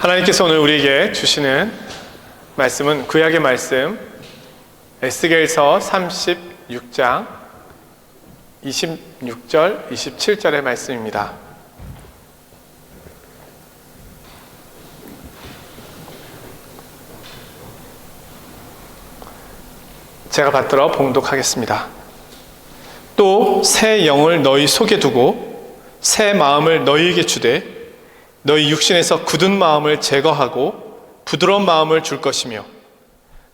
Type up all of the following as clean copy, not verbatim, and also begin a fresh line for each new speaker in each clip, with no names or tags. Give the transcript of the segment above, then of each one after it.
하나님께서 오늘 우리에게 주시는 말씀은 구약의 말씀 에스겔서 36장 26절, 27절의 말씀입니다. 제가 받들어 봉독하겠습니다. 또 새 영을 너희 속에 두고 새 마음을 너희에게 주되 너희 육신에서 굳은 마음을 제거하고 부드러운 마음을 줄 것이며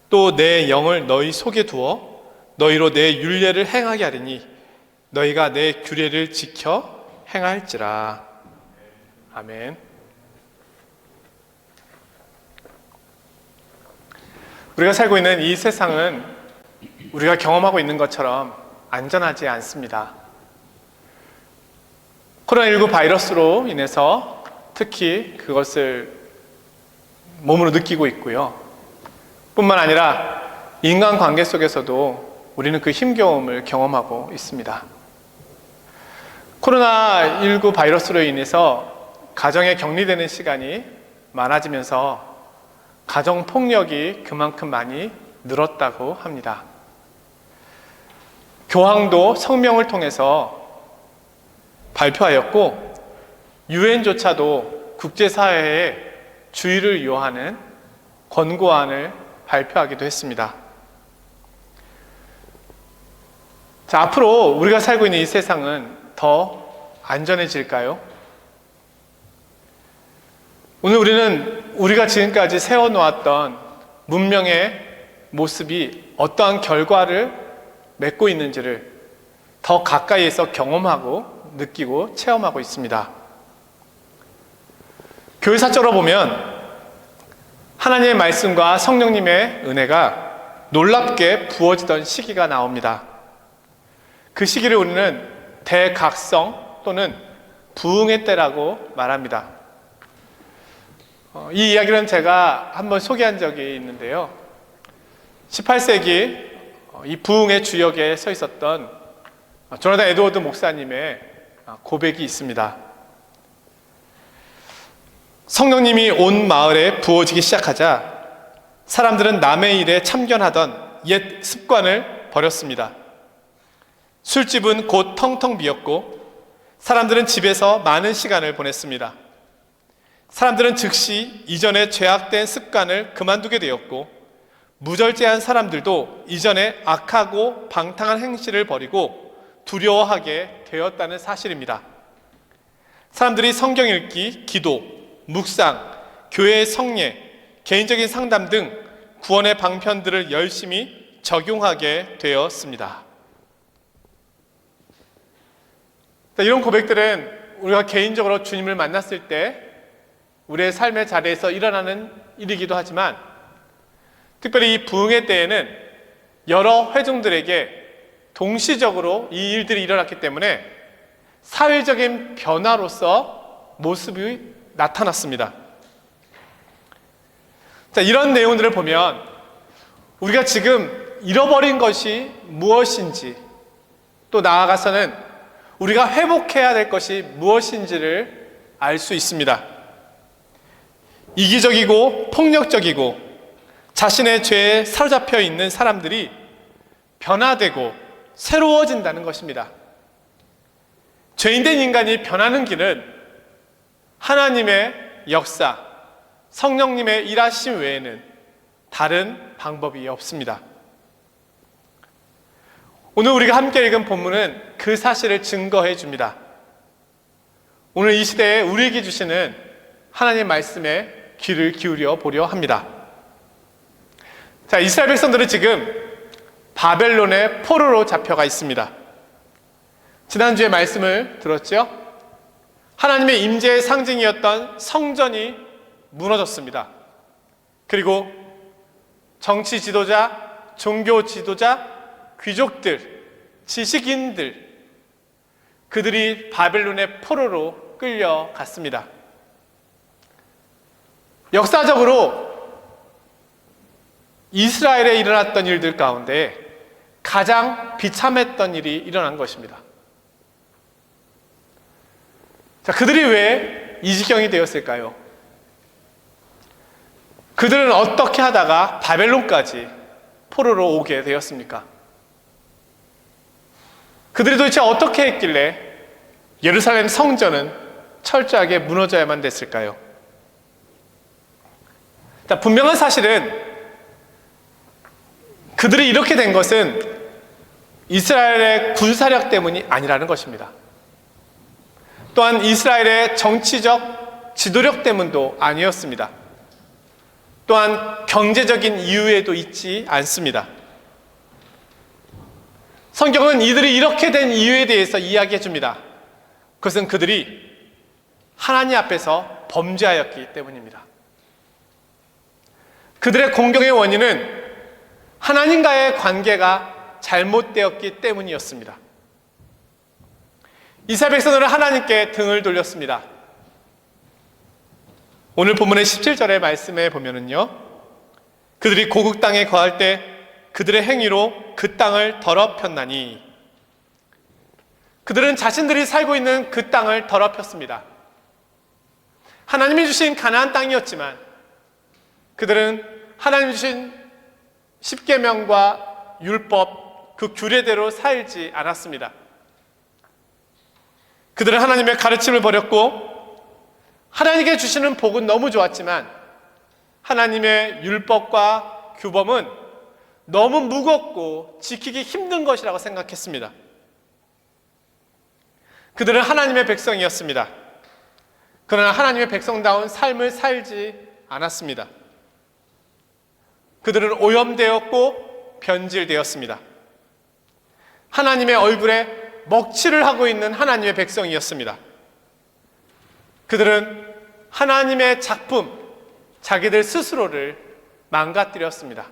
또 내 영을 너희 속에 두어 너희로 내 율례를 행하게 하리니 너희가 내 규례를 지켜 행할지라. 아멘. 우리가 살고 있는 이 세상은 우리가 경험하고 있는 것처럼 안전하지 않습니다. 코로나19 바이러스로 인해서 특히 그것을 몸으로 느끼고 있고요. 뿐만 아니라 인간관계 속에서도 우리는 그 힘겨움을 경험하고 있습니다. 코로나19 바이러스로 인해서 가정에 격리되는 시간이 많아지면서 가정폭력이 그만큼 많이 늘었다고 합니다. 교황도 성명을 통해서 발표하였고 유엔조차도 국제사회에 주의를 요하는 권고안을 발표하기도 했습니다. 자, 앞으로 우리가 살고 있는 이 세상은 더 안전해질까요? 오늘 우리는 우리가 지금까지 세워놓았던 문명의 모습이 어떠한 결과를 맺고 있는지를 더 가까이에서 경험하고 느끼고 체험하고 있습니다. 교회사적으로 보면 하나님의 말씀과 성령님의 은혜가 놀랍게 부어지던 시기가 나옵니다. 그 시기를 우리는 대각성 또는 부흥의 때라고 말합니다. 이 이야기는 제가 한번 소개한 적이 있는데요. 18세기 이 부흥의 주역에 서 있었던 조나단 에드워드 목사님의 고백이 있습니다. 성령님이 온 마을에 부어지기 시작하자 사람들은 남의 일에 참견하던 옛 습관을 버렸습니다. 술집은 곧 텅텅 비었고 사람들은 집에서 많은 시간을 보냈습니다. 사람들은 즉시 이전에 죄악된 습관을 그만두게 되었고 무절제한 사람들도 이전에 악하고 방탕한 행실을 버리고 두려워하게 되었다는 사실입니다. 사람들이 성경 읽기, 기도, 묵상, 교회의 성례, 개인적인 상담 등 구원의 방편들을 열심히 적용하게 되었습니다. 이런 고백들은 우리가 개인적으로 주님을 만났을 때 우리의 삶의 자리에서 일어나는 일이기도 하지만 특별히 이 부흥의 때에는 여러 회중들에게 동시적으로 이 일들이 일어났기 때문에 사회적인 변화로서 모습이 나타났습니다. 자, 이런 내용들을 보면 우리가 지금 잃어버린 것이 무엇인지 또 나아가서는 우리가 회복해야 될 것이 무엇인지를 알 수 있습니다. 이기적이고 폭력적이고 자신의 죄에 사로잡혀 있는 사람들이 변화되고 새로워진다는 것입니다. 죄인된 인간이 변하는 길은 하나님의 역사, 성령님의 일하심 외에는 다른 방법이 없습니다. 오늘 우리가 함께 읽은 본문은 그 사실을 증거해 줍니다. 오늘 이 시대에 우리에게 주시는 하나님의 말씀에 귀를 기울여 보려 합니다. 자, 이스라엘 백성들은 지금 바벨론의 포로로 잡혀가 있습니다. 지난주에 말씀을 들었죠? 하나님의 임재의 상징이었던 성전이 무너졌습니다. 그리고 정치 지도자, 종교 지도자, 귀족들, 지식인들, 그들이 바벨론의 포로로 끌려갔습니다. 역사적으로 이스라엘에 일어났던 일들 가운데 가장 비참했던 일이 일어난 것입니다. 자, 그들이 왜 이 지경이 되었을까요? 그들은 어떻게 하다가 바벨론까지 포로로 오게 되었습니까? 그들이 도대체 어떻게 했길래 예루살렘 성전은 철저하게 무너져야만 됐을까요? 분명한 사실은 그들이 이렇게 된 것은 이스라엘의 군사력 때문이 아니라는 것입니다. 또한 이스라엘의 정치적 지도력 때문도 아니었습니다. 또한 경제적인 이유에도 있지 않습니다. 성경은 이들이 이렇게 된 이유에 대해서 이야기해 줍니다. 그것은 그들이 하나님 앞에서 범죄하였기 때문입니다. 그들의 공경의 원인은 하나님과의 관계가 잘못되었기 때문이었습니다. 이스라엘 백성들은 하나님께 등을 돌렸습니다. 오늘 본문의 17절의 말씀에 보면은요, 그들이 고국 땅에 거할 때 그들의 행위로 그 땅을 더럽혔나니, 그들은 자신들이 살고 있는 그 땅을 더럽혔습니다. 하나님이 주신 가나안 땅이었지만 그들은 하나님이 주신 십계명과 율법, 그 규례대로 살지 않았습니다. 그들은 하나님의 가르침을 버렸고, 하나님께 주시는 복은 너무 좋았지만 하나님의 율법과 규범은 너무 무겁고 지키기 힘든 것이라고 생각했습니다. 그들은 하나님의 백성이었습니다. 그러나 하나님의 백성다운 삶을 살지 않았습니다. 그들은 오염되었고 변질되었습니다. 하나님의 얼굴에 먹칠을 하고 있는 하나님의 백성이었습니다. 그들은 하나님의 작품, 자기들 스스로를 망가뜨렸습니다.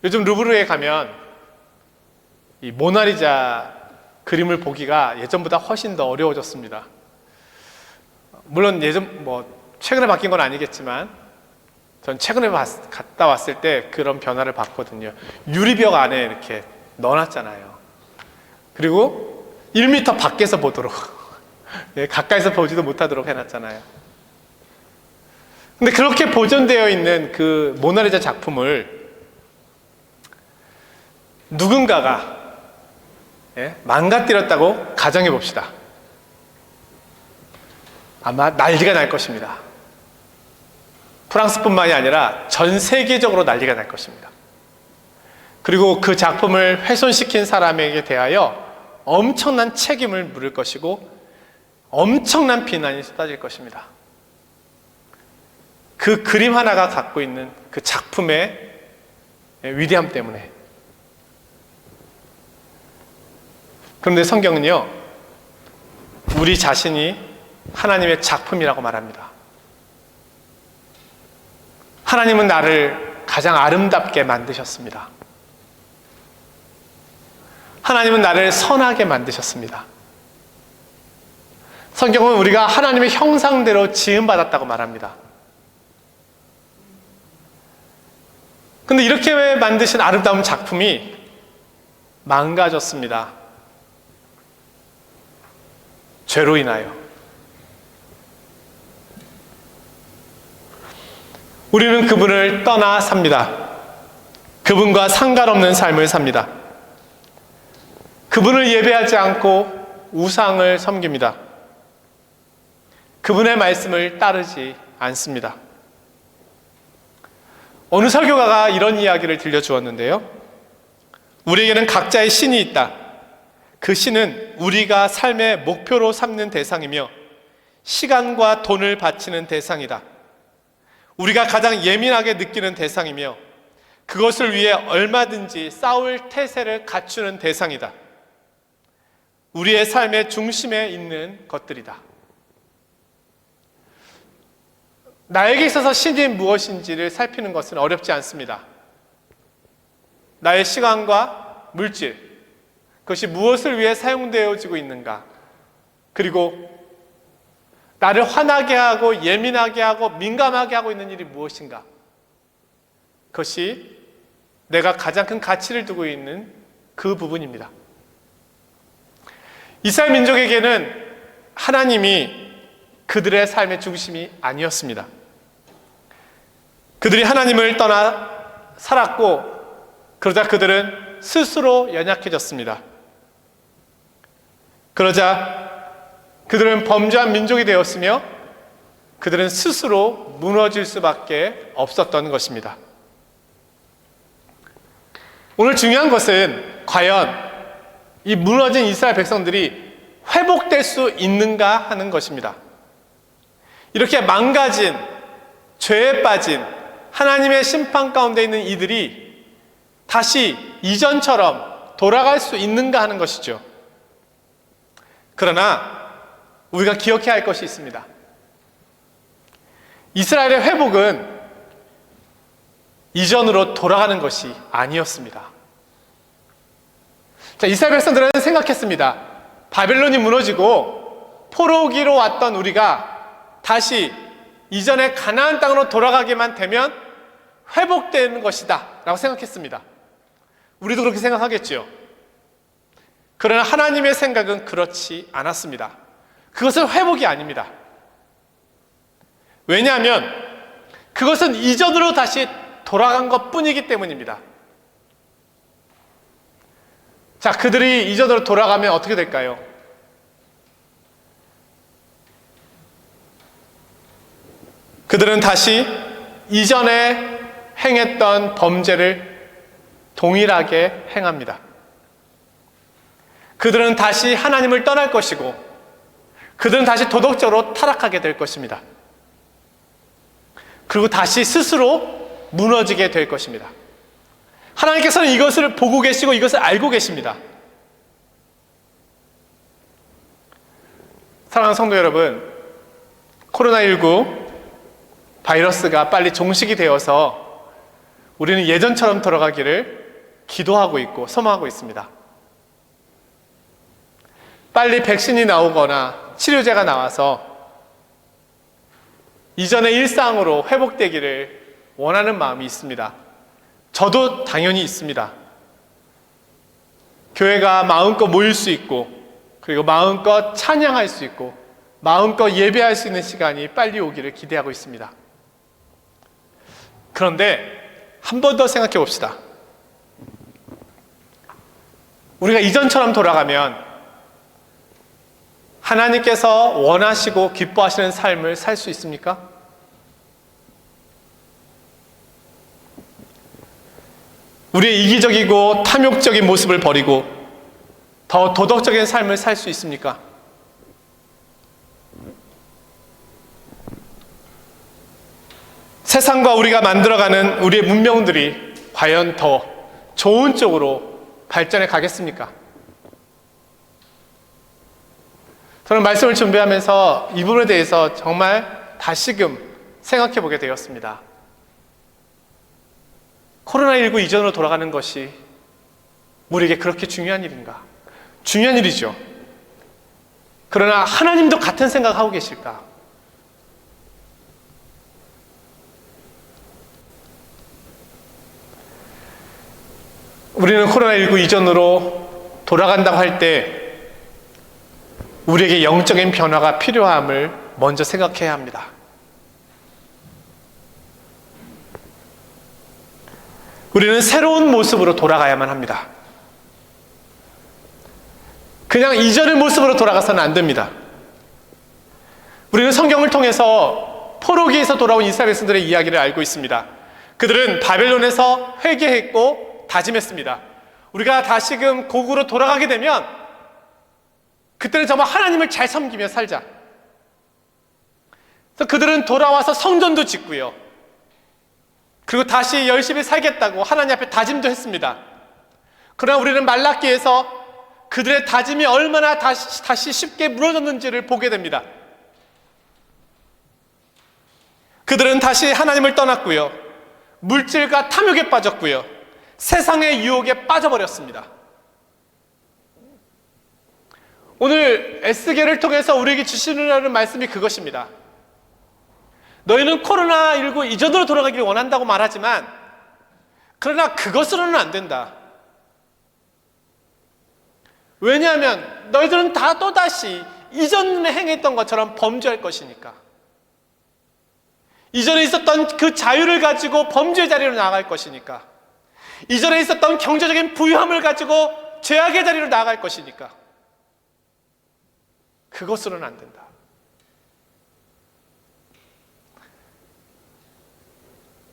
요즘 루브르에 가면 이 모나리자 그림을 보기가 예전보다 훨씬 더 어려워졌습니다. 물론 최근에 바뀐 건 아니겠지만 전 최근에 갔다 왔을 때 그런 변화를 봤거든요. 유리벽 안에 이렇게 넣어놨잖아요. 그리고 1m 밖에서 보도록 가까이서 보지도 못하도록 해놨잖아요. 근데 그렇게 보존되어 있는 그 모나리자 작품을 누군가가 망가뜨렸다고 가정해 봅시다. 아마 난리가 날 것입니다. 프랑스뿐만이 아니라 전 세계적으로 난리가 날 것입니다. 그리고 그 작품을 훼손시킨 사람에게 대하여 엄청난 책임을 물을 것이고 엄청난 비난이 쏟아질 것입니다. 그 그림 하나가 갖고 있는 그 작품의 위대함 때문에. 그런데 성경은요, 우리 자신이 하나님의 작품이라고 말합니다. 하나님은 나를 가장 아름답게 만드셨습니다. 하나님은 나를 선하게 만드셨습니다. 성경은 우리가 하나님의 형상대로 지음받았다고 말합니다. 근데 이렇게 만드신 아름다운 작품이 망가졌습니다. 죄로 인하여. 우리는 그분을 떠나 삽니다. 그분과 상관없는 삶을 삽니다. 그분을 예배하지 않고 우상을 섬깁니다. 그분의 말씀을 따르지 않습니다. 어느 설교가가 이런 이야기를 들려주었는데요. 우리에게는 각자의 신이 있다. 그 신은 우리가 삶의 목표로 삼는 대상이며 시간과 돈을 바치는 대상이다. 우리가 가장 예민하게 느끼는 대상이며 그것을 위해 얼마든지 싸울 태세를 갖추는 대상이다. 우리의 삶의 중심에 있는 것들이다. 나에게 있어서 신이 무엇인지를 살피는 것은 어렵지 않습니다. 나의 시간과 물질, 그것이 무엇을 위해 사용되어지고 있는가, 그리고 나를 화나게 하고 예민하게 하고 민감하게 하고 있는 일이 무엇인가, 그것이 내가 가장 큰 가치를 두고 있는 그 부분입니다. 이스라엘 민족에게는 하나님이 그들의 삶의 중심이 아니었습니다. 그들이 하나님을 떠나 살았고, 그러자 그들은 스스로 연약해졌습니다. 그러자 그들은 범죄한 민족이 되었으며 그들은 스스로 무너질 수밖에 없었던 것입니다. 오늘 중요한 것은 과연 이 무너진 이스라엘 백성들이 회복될 수 있는가 하는 것입니다. 이렇게 망가진, 죄에 빠진 하나님의 심판 가운데 있는 이들이 다시 이전처럼 돌아갈 수 있는가 하는 것이죠. 그러나 우리가 기억해야 할 것이 있습니다. 이스라엘의 회복은 이전으로 돌아가는 것이 아니었습니다. 자, 이스라엘 백성들은 생각했습니다. 바벨론이 무너지고 포로기로 왔던 우리가 다시 이전의 가나안 땅으로 돌아가게만 되면 회복되는 것이다 라고 생각했습니다. 우리도 그렇게 생각하겠죠. 그러나 하나님의 생각은 그렇지 않았습니다. 그것은 회복이 아닙니다. 왜냐하면 그것은 이전으로 다시 돌아간 것 뿐이기 때문입니다. 자, 그들이 이전으로 돌아가면 어떻게 될까요? 그들은 다시 이전에 행했던 범죄를 동일하게 행합니다. 그들은 다시 하나님을 떠날 것이고, 그들은 다시 도덕적으로 타락하게 될 것입니다. 그리고 다시 스스로 무너지게 될 것입니다. 하나님께서는 이것을 보고 계시고 이것을 알고 계십니다. 사랑하는 성도 여러분, 코로나19 바이러스가 빨리 종식이 되어서 우리는 예전처럼 돌아가기를 기도하고 있고 소망하고 있습니다. 빨리 백신이 나오거나 치료제가 나와서 이전의 일상으로 회복되기를 원하는 마음이 있습니다. 저도 당연히 있습니다. 교회가 마음껏 모일 수 있고, 그리고 마음껏 찬양할 수 있고, 마음껏 예배할 수 있는 시간이 빨리 오기를 기대하고 있습니다. 그런데 한 번 더 생각해 봅시다. 우리가 이전처럼 돌아가면 하나님께서 원하시고 기뻐하시는 삶을 살 수 있습니까? 우리의 이기적이고 탐욕적인 모습을 버리고 더 도덕적인 삶을 살 수 있습니까? 세상과 우리가 만들어가는 우리의 문명들이 과연 더 좋은 쪽으로 발전해 가겠습니까? 저는 말씀을 준비하면서 이 부분에 대해서 정말 다시금 생각해 보게 되었습니다. 코로나19 이전으로 돌아가는 것이 우리에게 그렇게 중요한 일인가? 중요한 일이죠. 그러나 하나님도 같은 생각하고 계실까? 우리는 코로나19 이전으로 돌아간다고 할 때 우리에게 영적인 변화가 필요함을 먼저 생각해야 합니다. 우리는 새로운 모습으로 돌아가야만 합니다. 그냥 이전의 모습으로 돌아가서는 안 됩니다. 우리는 성경을 통해서 포로기에서 돌아온 이스라엘 백성들의 이야기를 알고 있습니다. 그들은 바벨론에서 회개했고 다짐했습니다. 우리가 다시금 고국으로 돌아가게 되면 그때는 정말 하나님을 잘 섬기며 살자. 그래서 그들은 돌아와서 성전도 짓고요, 그리고 다시 열심히 살겠다고 하나님 앞에 다짐도 했습니다. 그러나 우리는 말라기에서 그들의 다짐이 얼마나 다시 쉽게 무너졌는지를 보게 됩니다. 그들은 다시 하나님을 떠났고요, 물질과 탐욕에 빠졌고요, 세상의 유혹에 빠져버렸습니다. 오늘 에스겔을 통해서 우리에게 주시는 말씀이 그것입니다. 너희는 코로나19 이전으로 돌아가기를 원한다고 말하지만, 그러나 그것으로는 안 된다. 왜냐하면 너희들은 다 또다시 이전에 행했던 것처럼 범죄할 것이니까. 이전에 있었던 그 자유를 가지고 범죄의 자리로 나아갈 것이니까. 이전에 있었던 경제적인 부유함을 가지고 죄악의 자리로 나아갈 것이니까. 그것으로는 안 된다.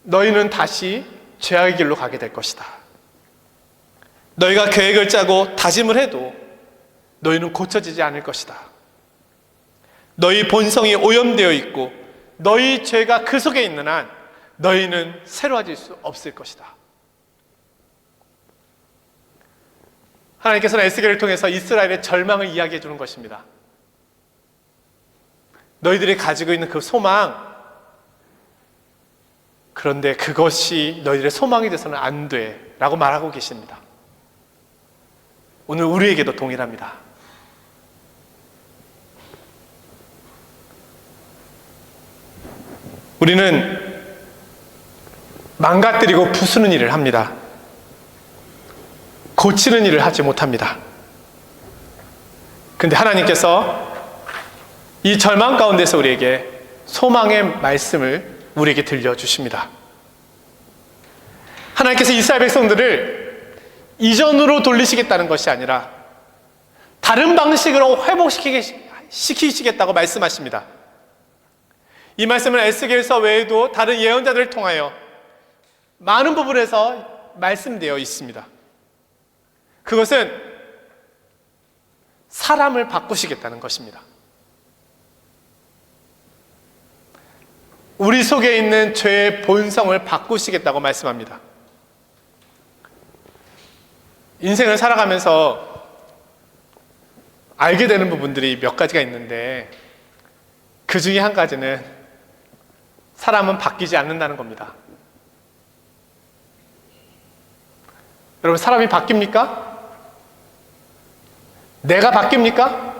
너희는 다시 죄악의 길로 가게 될 것이다. 너희가 계획을 짜고 다짐을 해도 너희는 고쳐지지 않을 것이다. 너희 본성이 오염되어 있고 너희 죄가 그 속에 있는 한 너희는 새로워질 수 없을 것이다. 하나님께서는 에스겔을 통해서 이스라엘의 절망을 이야기해 주는 것입니다. 너희들이 가지고 있는 그 소망, 그런데 그것이 너희들의 소망이 돼서는 안 돼 라고 말하고 계십니다. 오늘 우리에게도 동일합니다. 우리는 망가뜨리고 부수는 일을 합니다. 고치는 일을 하지 못합니다. 그런데 하나님께서 이 절망 가운데서 우리에게 소망의 말씀을 우리에게 들려주십니다. 하나님께서 이스라엘 백성들을 이전으로 돌리시겠다는 것이 아니라 다른 방식으로 회복시키시겠다고 말씀하십니다. 이 말씀은 에스겔서 외에도 다른 예언자들을 통하여 많은 부분에서 말씀되어 있습니다. 그것은 사람을 바꾸시겠다는 것입니다. 우리 속에 있는 죄의 본성을 바꾸시겠다고 말씀합니다. 인생을 살아가면서 알게 되는 부분들이 몇 가지가 있는데 그 중에 한 가지는 사람은 바뀌지 않는다는 겁니다. 여러분, 사람이 바뀝니까? 내가 바뀝니까?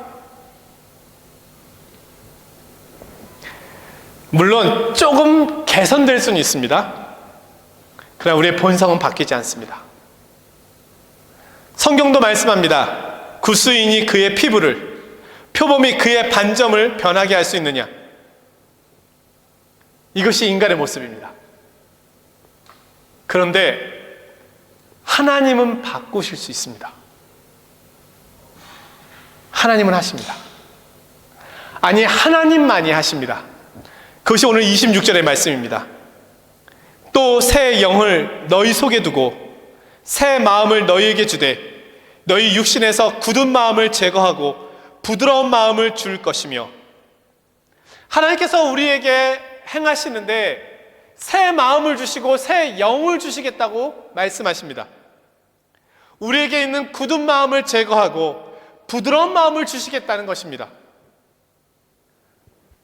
물론 조금 개선될 수는 있습니다. 그러나 우리의 본성은 바뀌지 않습니다. 성경도 말씀합니다. 구스인이 그의 피부를, 표범이 그의 반점을 변하게 할 수 있느냐? 이것이 인간의 모습입니다. 그런데 하나님은 바꾸실 수 있습니다. 하나님은 하십니다. 아니, 하나님만이 하십니다. 그것이 오늘 26절의 말씀입니다. 또 새 영을 너희 속에 두고 새 마음을 너희에게 주되 너희 육신에서 굳은 마음을 제거하고 부드러운 마음을 줄 것이며. 하나님께서 우리에게 행하시는데 새 마음을 주시고 새 영을 주시겠다고 말씀하십니다. 우리에게 있는 굳은 마음을 제거하고 부드러운 마음을 주시겠다는 것입니다.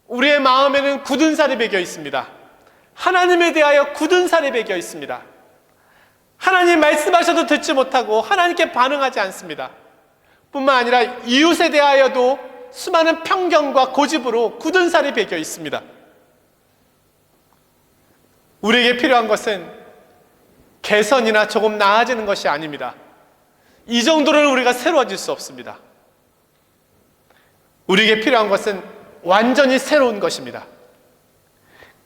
우리의 마음에는 굳은 살이 배겨 있습니다. 하나님에 대하여 굳은 살이 배겨 있습니다. 하나님 말씀하셔도 듣지 못하고 하나님께 반응하지 않습니다. 뿐만 아니라 이웃에 대하여도 수많은 편견과 고집으로 굳은 살이 배겨 있습니다. 우리에게 필요한 것은 개선이나 조금 나아지는 것이 아닙니다. 이 정도로는 우리가 새로워질 수 없습니다. 우리에게 필요한 것은 완전히 새로운 것입니다.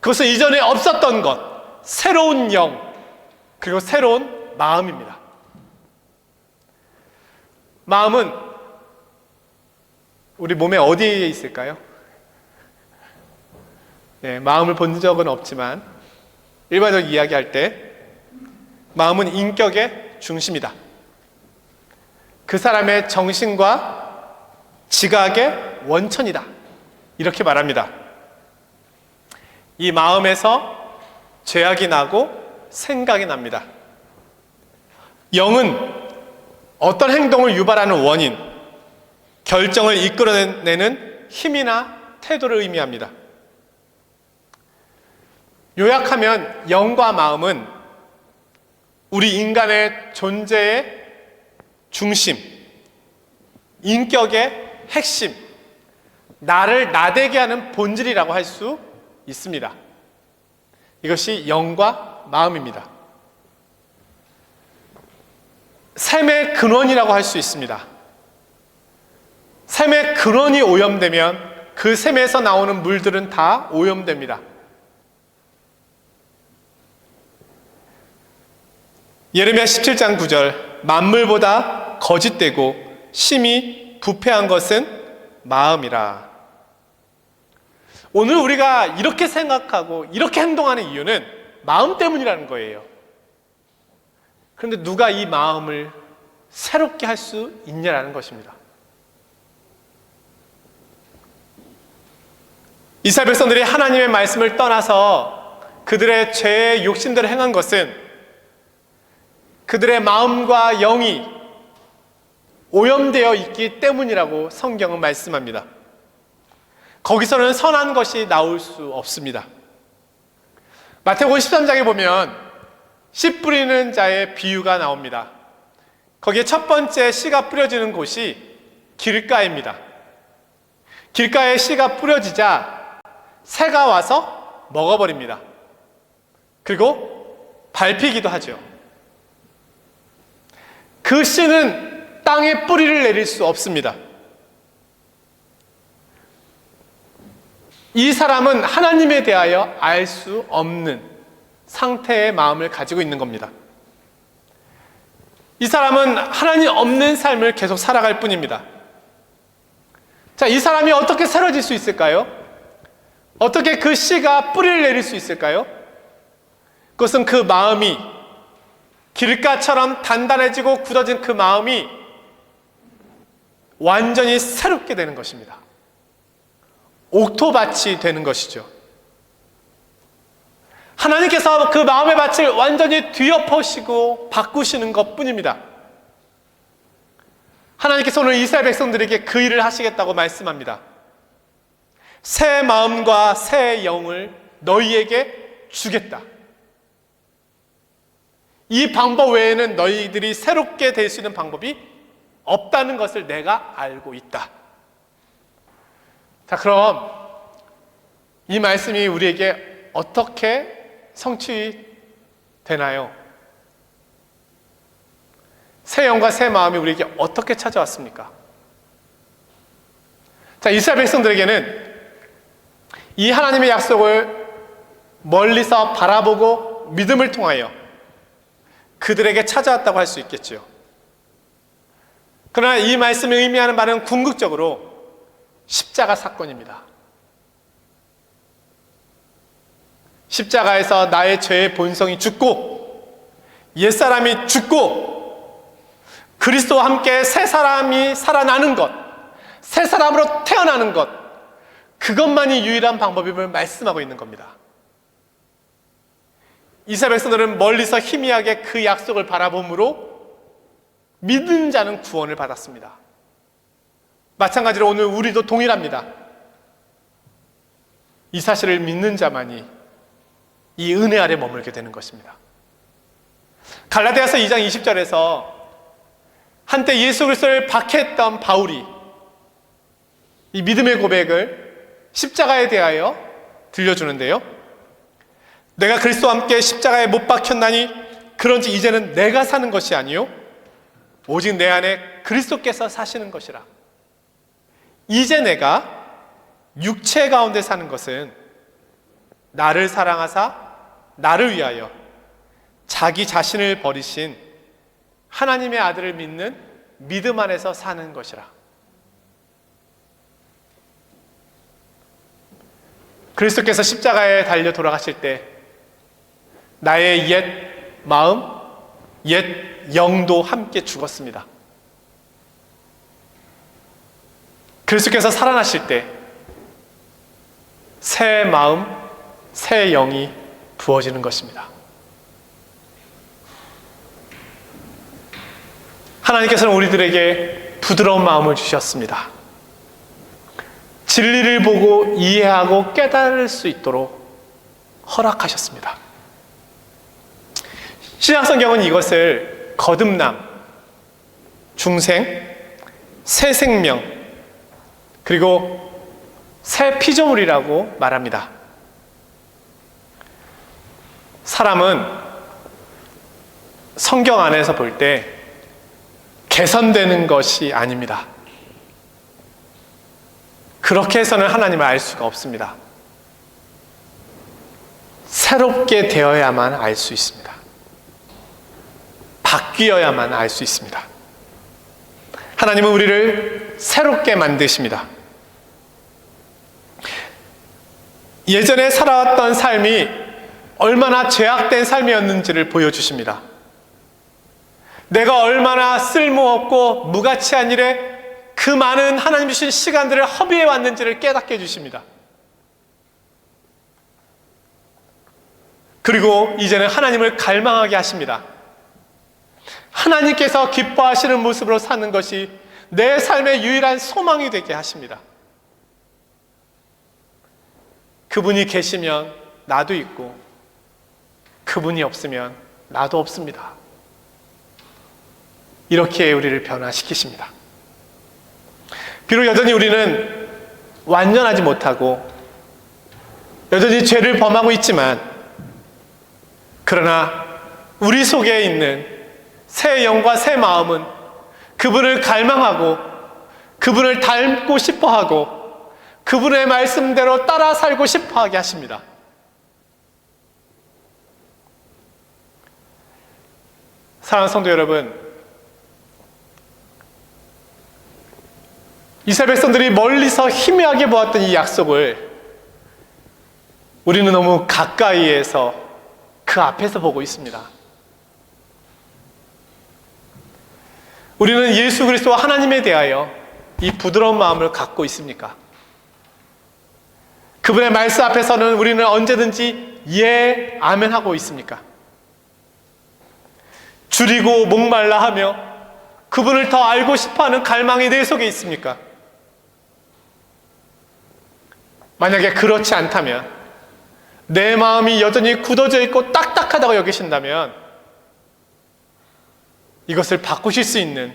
그것은 이전에 없었던 것, 새로운 영, 그리고 새로운 마음입니다. 마음은 우리 몸에 어디에 있을까요? 마음을 본 적은 없지만 일반적으로 이야기할 때 마음은 인격의 중심이다. 그 사람의 정신과 지각의 원천이다. 이렇게 말합니다. 이 마음에서 죄악이 나고 생각이 납니다. 영은 어떤 행동을 유발하는 원인, 결정을 이끌어내는 힘이나 태도를 의미합니다. 요약하면 영과 마음은 우리 인간의 존재의 중심, 인격의 핵심, 나를 나대게 하는 본질이라고 할 수 있습니다. 이것이 영과 마음입니다. 샘의 근원이라고 할 수 있습니다. 샘의 근원이 오염되면 그 샘에서 나오는 물들은 다 오염됩니다. 예레미야 17장 9절, 만물보다 거짓되고 심히 부패한 것은 마음이라. 오늘 우리가 이렇게 생각하고 이렇게 행동하는 이유는 마음 때문이라는 거예요. 그런데 누가 이 마음을 새롭게 할 수 있냐라는 것입니다. 이스라엘 백성들이 하나님의 말씀을 떠나서 그들의 죄의 욕심대로 행한 것은 그들의 마음과 영이 오염되어 있기 때문이라고 성경은 말씀합니다. 거기서는 선한 것이 나올 수 없습니다. 마태복음 13장에 보면 씨 뿌리는 자의 비유가 나옵니다. 거기에 첫 번째 씨가 뿌려지는 곳이 길가입니다. 길가에 씨가 뿌려지자 새가 와서 먹어버립니다. 그리고 밟히기도 하죠. 그 씨는 땅에 뿌리를 내릴 수 없습니다. 이 사람은 하나님에 대하여 알 수 없는 상태의 마음을 가지고 있는 겁니다. 이 사람은 하나님 없는 삶을 계속 살아갈 뿐입니다. 자, 이 사람이 어떻게 새로워질 수 있을까요? 어떻게 그 씨가 뿌리를 내릴 수 있을까요? 그것은 그 마음이 길가처럼 단단해지고 굳어진 그 마음이 완전히 새롭게 되는 것입니다. 옥토밭이 되는 것이죠. 하나님께서 그 마음의 밭을 완전히 뒤엎으시고 바꾸시는 것 뿐입니다. 하나님께서 오늘 이스라엘 백성들에게 그 일을 하시겠다고 말씀합니다. 새 마음과 새 영을 너희에게 주겠다. 이 방법 외에는 너희들이 새롭게 될 수 있는 방법이 없다는 것을 내가 알고 있다. 자, 그럼 이 말씀이 우리에게 어떻게 성취되나요? 새 영과 새 마음이 우리에게 어떻게 찾아왔습니까? 자, 이스라엘 백성들에게는 이 하나님의 약속을 멀리서 바라보고 믿음을 통하여 그들에게 찾아왔다고 할 수 있겠죠. 그러나 이 말씀이 의미하는 바는 궁극적으로 십자가 사건입니다. 십자가에서 나의 죄의 본성이 죽고 옛사람이 죽고 그리스도와 함께 새 사람이 살아나는 것, 새 사람으로 태어나는 것, 그것만이 유일한 방법임을 말씀하고 있는 겁니다. 이스라엘 백성들은 멀리서 희미하게 그 약속을 바라봄으로 믿는 자는 구원을 받았습니다. 마찬가지로 오늘 우리도 동일합니다. 이 사실을 믿는 자만이 이 은혜 아래 머물게 되는 것입니다. 갈라디아서 2장 20절에서 한때 예수 그리스도를 박해했던 바울이 이 믿음의 고백을 십자가에 대하여 들려주는데요. 내가 그리스도와 함께 십자가에 못 박혔나니 그런지 이제는 내가 사는 것이 아니요 오직 내 안에 그리스도께서 사시는 것이라. 이제 내가 육체 가운데 사는 것은 나를 사랑하사 나를 위하여 자기 자신을 버리신 하나님의 아들을 믿는 믿음 안에서 사는 것이라. 그리스도께서 십자가에 달려 돌아가실 때 나의 옛 마음, 옛 영도 함께 죽었습니다. 그리스도께서 살아나실 때 새 마음, 새 영이 부어지는 것입니다. 하나님께서는 우리들에게 부드러운 마음을 주셨습니다. 진리를 보고 이해하고 깨달을 수 있도록 허락하셨습니다. 신약성경은 이것을 거듭남, 중생, 새 생명, 그리고 새 피조물이라고 말합니다. 사람은 성경 안에서 볼 때 개선되는 것이 아닙니다. 그렇게 해서는 하나님을 알 수가 없습니다. 새롭게 되어야만 알 수 있습니다. 바뀌어야만 알 수 있습니다. 하나님은 우리를 새롭게 만드십니다. 예전에 살아왔던 삶이 얼마나 죄악된 삶이었는지를 보여주십니다. 내가 얼마나 쓸모없고 무가치한 일에 그 많은 하나님 주신 시간들을 허비해 왔는지를 깨닫게 해주십니다. 그리고 이제는 하나님을 갈망하게 하십니다. 하나님께서 기뻐하시는 모습으로 사는 것이 내 삶의 유일한 소망이 되게 하십니다. 그분이 계시면 나도 있고, 그분이 없으면 나도 없습니다. 이렇게 우리를 변화시키십니다. 비록 여전히 우리는 완전하지 못하고 여전히 죄를 범하고 있지만, 그러나 우리 속에 있는 새 영과 새 마음은 그분을 갈망하고 그분을 닮고 싶어하고 그분의 말씀대로 따라 살고 싶어하게 하십니다. 사랑하는 성도 여러분, 이스라엘 백성들이 멀리서 희미하게 보았던 이 약속을 우리는 너무 가까이에서 그 앞에서 보고 있습니다. 우리는 예수 그리스도와 하나님에 대하여 이 부드러운 마음을 갖고 있습니까? 그분의 말씀 앞에서는 우리는 언제든지 예, 아멘 하고 있습니까? 줄이고 목말라 하며 그분을 더 알고 싶어하는 갈망이 내 속에 있습니까? 만약에 그렇지 않다면, 내 마음이 여전히 굳어져 있고 딱딱하다고 여기신다면 이것을 바꾸실 수 있는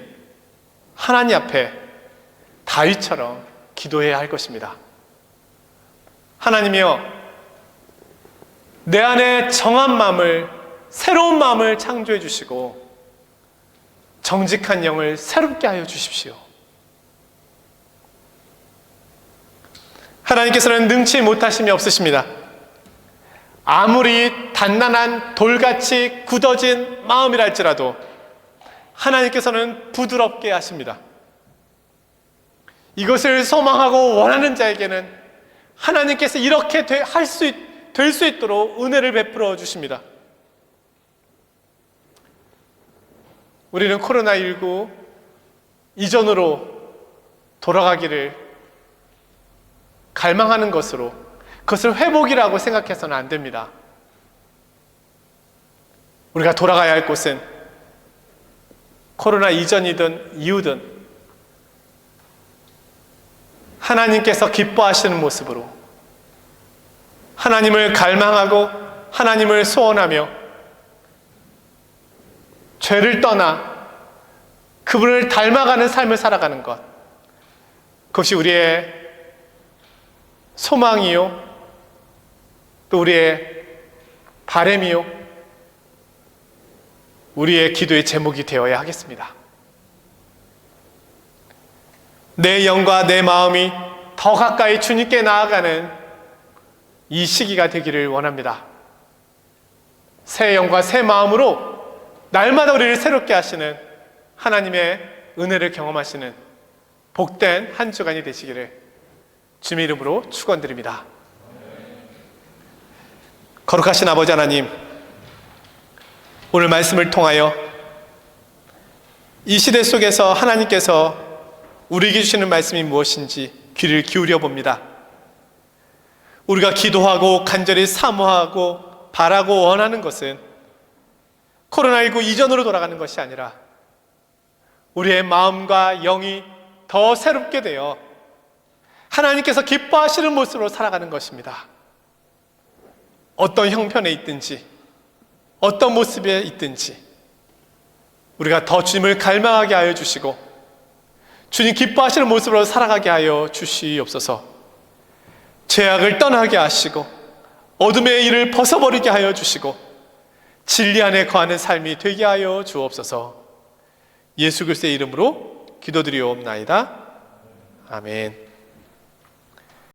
하나님 앞에 다윗처럼 기도해야 할 것입니다. 하나님이여, 내 안에 정한 마음을, 새로운 마음을 창조해 주시고 정직한 영을 새롭게 하여 주십시오. 하나님께서는 능치 못하심이 없으십니다. 아무리 단단한 돌같이 굳어진 마음이랄지라도 하나님께서는 부드럽게 하십니다. 이것을 소망하고 원하는 자에게는 하나님께서 이렇게 될 수 있도록 은혜를 베풀어 주십니다. 우리는 코로나19 이전으로 돌아가기를 갈망하는 것으로, 그것을 회복이라고 생각해서는 안 됩니다. 우리가 돌아가야 할 곳은 코로나 이전이든 이후든 하나님께서 기뻐하시는 모습으로 하나님을 갈망하고 하나님을 소원하며 죄를 떠나 그분을 닮아가는 삶을 살아가는 것, 그것이 우리의 소망이요, 또 우리의 바람이요, 우리의 기도의 제목이 되어야 하겠습니다. 내 영과 내 마음이 더 가까이 주님께 나아가는 이 시기가 되기를 원합니다. 새 영과 새 마음으로 날마다 우리를 새롭게 하시는 하나님의 은혜를 경험하시는 복된 한 주간이 되시기를 주님의 이름으로 축원드립니다. 거룩하신 아버지 하나님, 오늘 말씀을 통하여 이 시대 속에서 하나님께서 우리에게 주시는 말씀이 무엇인지 귀를 기울여 봅니다. 우리가 기도하고 간절히 사모하고 바라고 원하는 것은 코로나19 이전으로 돌아가는 것이 아니라 우리의 마음과 영이 더 새롭게 되어 하나님께서 기뻐하시는 모습으로 살아가는 것입니다. 어떤 형편에 있든지 어떤 모습에 있든지 우리가 더 주님을 갈망하게 하여 주시고 주님 기뻐하시는 모습으로 살아가게 하여 주시옵소서. 죄악을 떠나게 하시고 어둠의 일을 벗어버리게 하여 주시고 진리 안에 거하는 삶이 되게 하여 주옵소서. 예수 그리스도의 이름으로 기도드리옵나이다. 아멘.